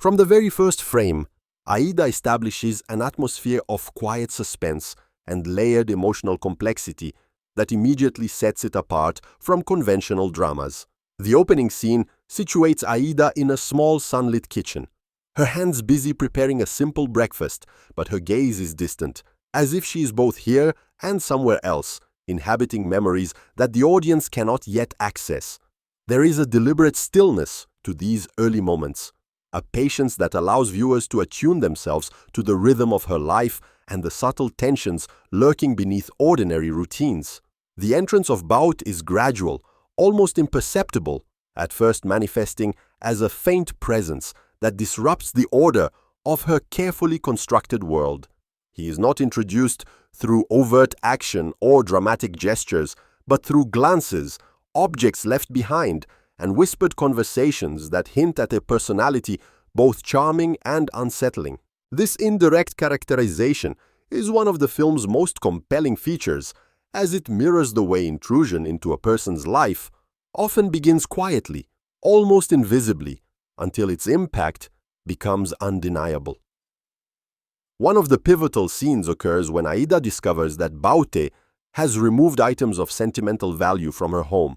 From the very first frame, Aida establishes an atmosphere of quiet suspense and layered emotional complexity that immediately sets it apart from conventional dramas. The opening scene situates Aida in a small sunlit kitchen. Her hands busy preparing a simple breakfast, but her gaze is distant, as if she is both here and somewhere else, inhabiting memories that the audience cannot yet access. There is a deliberate stillness to these early moments, a patience that allows viewers to attune themselves to the rhythm of her life and the subtle tensions lurking beneath ordinary routines. The entrance of Bout is gradual, almost imperceptible, at first manifesting as a faint presence that disrupts the order of her carefully constructed world. He is not introduced through overt action or dramatic gestures, but through glances, objects left behind, and whispered conversations that hint at a personality both charming and unsettling. This indirect characterization is one of the film's most compelling features, as it mirrors the way intrusion into a person's life often begins quietly, almost invisibly, until its impact becomes undeniable. One of the pivotal scenes occurs when Aida discovers that Baute has removed items of sentimental value from her home,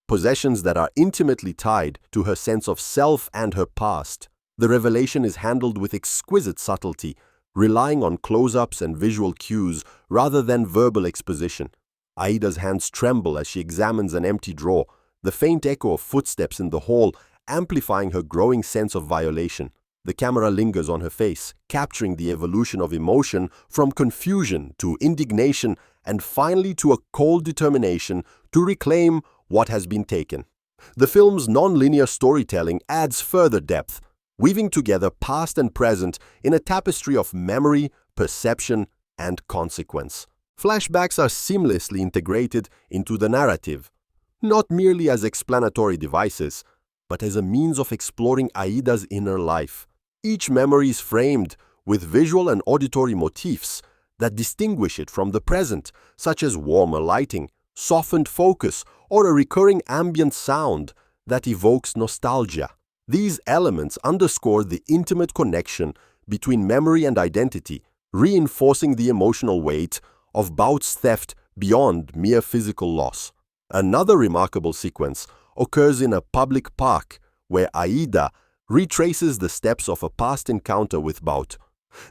possessions that are intimately tied to her sense of self and her past. The revelation is handled with exquisite subtlety, relying on close-ups and visual cues rather than verbal exposition. Aida's hands tremble as she examines an empty drawer, the faint echo of footsteps in the hall amplifying her growing sense of violation. The camera lingers on her face, capturing the evolution of emotion from confusion to indignation and finally to a cold determination to reclaim what has been taken. The film's non-linear storytelling adds further depth, weaving together past and present in a tapestry of memory, perception, and consequence. Flashbacks are seamlessly integrated into the narrative, not merely as explanatory devices, but as a means of exploring Aida's inner life. Each memory is framed with visual and auditory motifs that distinguish it from the present, such as warmer lighting, softened focus, or a recurring ambient sound that evokes nostalgia. These elements underscore the intimate connection between memory and identity, reinforcing the emotional weight of Baut's theft beyond mere physical loss. Another remarkable sequence occurs in a public park where Aida retraces the steps of a past encounter with Baut.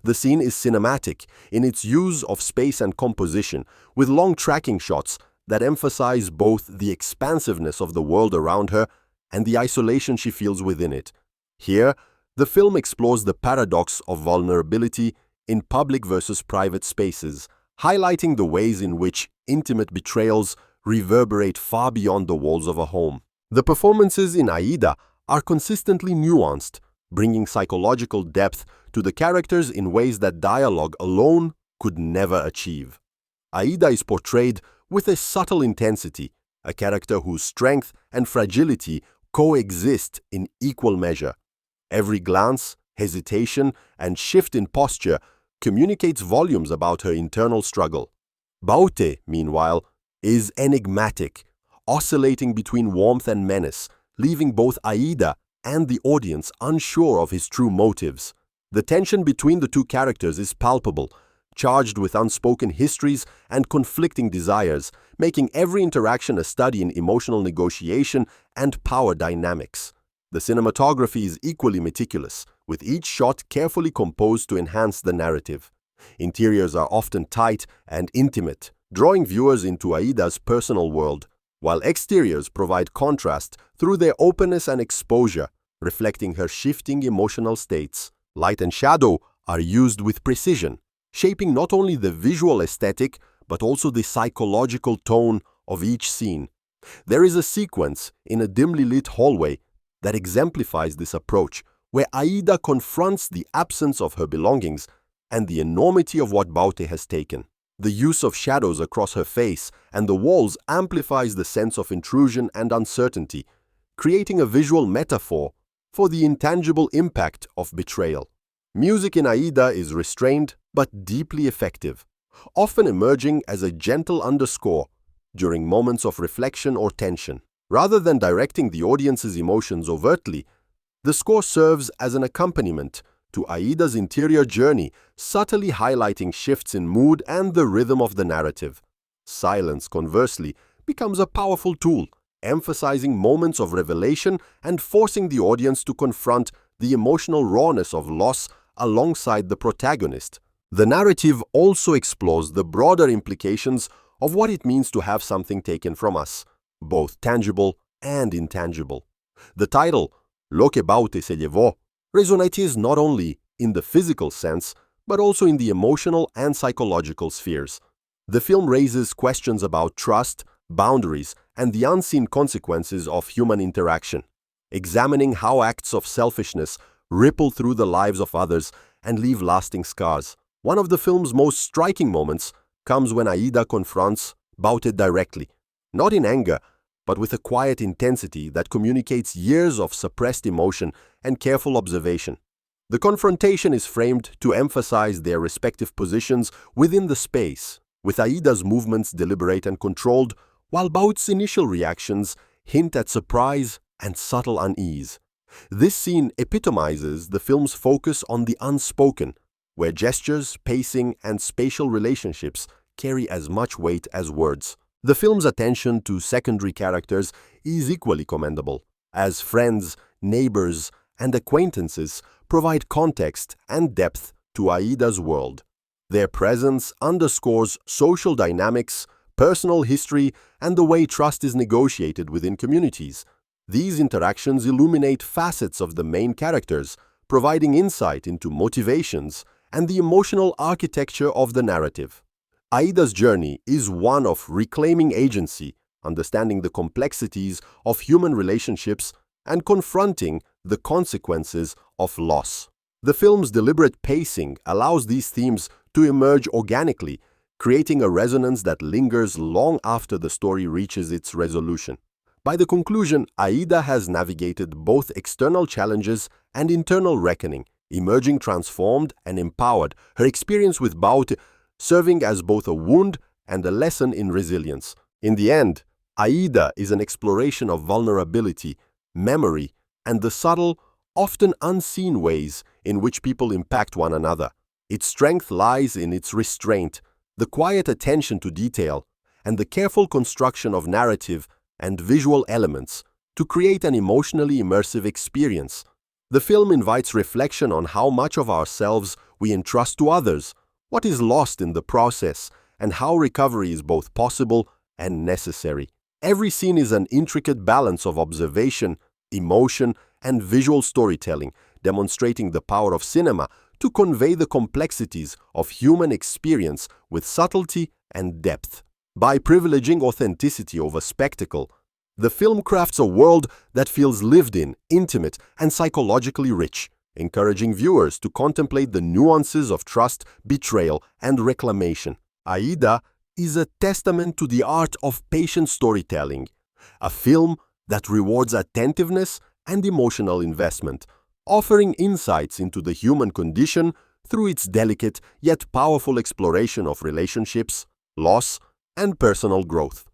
The scene is cinematic in its use of space and composition, with long tracking shots that emphasize both the expansiveness of the world around her and the isolation she feels within it. Here, the film explores the paradox of vulnerability in public versus private spaces, highlighting the ways in which intimate betrayals reverberate far beyond the walls of a home. The performances in Aida are consistently nuanced, bringing psychological depth to the characters in ways that dialogue alone could never achieve. Aida is portrayed with a subtle intensity, a character whose strength and fragility coexist in equal measure. Every glance, hesitation, and shift in posture communicates volumes about her internal struggle. Baute, meanwhile, is enigmatic, oscillating between warmth and menace, leaving both Aida and the audience unsure of his true motives. The tension between the two characters is palpable, charged with unspoken histories and conflicting desires, making every interaction a study in emotional negotiation and power dynamics. The cinematography is equally meticulous, with each shot carefully composed to enhance the narrative. Interiors are often tight and intimate, drawing viewers into Aida's personal world, while exteriors provide contrast through their openness and exposure, reflecting her shifting emotional states. Light and shadow are used with precision, shaping not only the visual aesthetic but also the psychological tone of each scene. There is a sequence in a dimly lit hallway that exemplifies this approach, where Aida confronts the absence of her belongings and the enormity of what Baute has taken. The use of shadows across her face and the walls amplifies the sense of intrusion and uncertainty, creating a visual metaphor for the intangible impact of betrayal. Music in Aida is restrained but deeply effective, often emerging as a gentle underscore during moments of reflection or tension. Rather than directing the audience's emotions overtly, The score serves as an accompaniment to Aida's interior journey, subtly highlighting shifts in mood and the rhythm of the narrative. Silence, conversely, becomes a powerful tool, emphasizing moments of revelation and forcing the audience to confront the emotional rawness of loss alongside the protagonist. The narrative also explores the broader implications of what it means to have something taken from us, both tangible and intangible. The title, Lo que Baute se llevó, resonates not only in the physical sense, but also in the emotional and psychological spheres. The film raises questions about trust, boundaries, and the unseen consequences of human interaction, examining how acts of selfishness ripple through the lives of others and leave lasting scars. One of the film's most striking moments comes when Aida confronts Baute directly, not in anger, but with a quiet intensity that communicates years of suppressed emotion and careful observation. The confrontation is framed to emphasize their respective positions within the space, with Aida's movements deliberate and controlled, while Baute's initial reactions hint at surprise and subtle unease. This scene epitomizes the film's focus on the unspoken, where gestures, pacing, and spatial relationships carry as much weight as words. The film's attention to secondary characters is equally commendable, as friends, neighbors, and acquaintances provide context and depth to Aida's world. Their presence underscores social dynamics, personal history, and the way trust is negotiated within communities. These interactions illuminate facets of the main characters, providing insight into motivations and the emotional architecture of the narrative. Aida's journey is one of reclaiming agency, understanding the complexities of human relationships, and confronting the consequences of loss. The film's deliberate pacing allows these themes to emerge organically, creating a resonance that lingers long after the story reaches its resolution. By the conclusion, Aida has navigated both external challenges and internal reckoning, emerging transformed and empowered, her experience with Baute serving as both a wound and a lesson in resilience. In the end, Aida is an exploration of vulnerability, memory, and the subtle, often unseen ways in which people impact one another. Its strength lies in its restraint, the quiet attention to detail, and the careful construction of narrative and visual elements to create an emotionally immersive experience. The film invites reflection on how much of ourselves we entrust to others, what is lost in the process, and how recovery is both possible and necessary. Every scene is an intricate balance of observation, emotion, and visual storytelling, demonstrating the power of cinema to convey the complexities of human experience with subtlety and depth. By privileging authenticity over spectacle, the film crafts a world that feels lived in, intimate, and psychologically rich, encouraging viewers to contemplate the nuances of trust, betrayal, and reclamation. Aida is a testament to the art of patient storytelling, a film that rewards attentiveness and emotional investment, offering insights into the human condition through its delicate yet powerful exploration of relationships, loss, and personal growth.